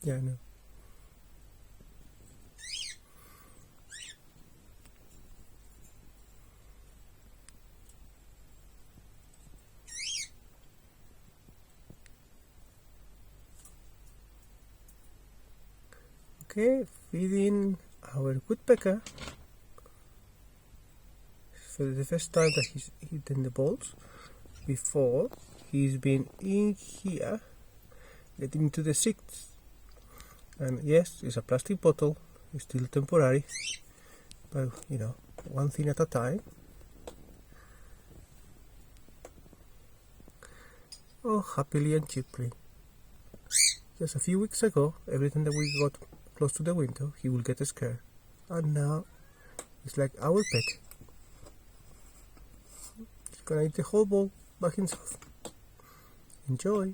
Yeah, I know. Okay, feeding our woodpecker. For the first time that he's eaten the balls. Before, he's been in here, getting into the seats. And yes, it's a plastic bottle. It's still temporary, but you know, one thing at a time. Oh, happily and cheaply. Just a few weeks ago, every time that we got close to the window, he will get scared. And now, it's like our pet. He's gonna eat the whole bowl by himself. Enjoy!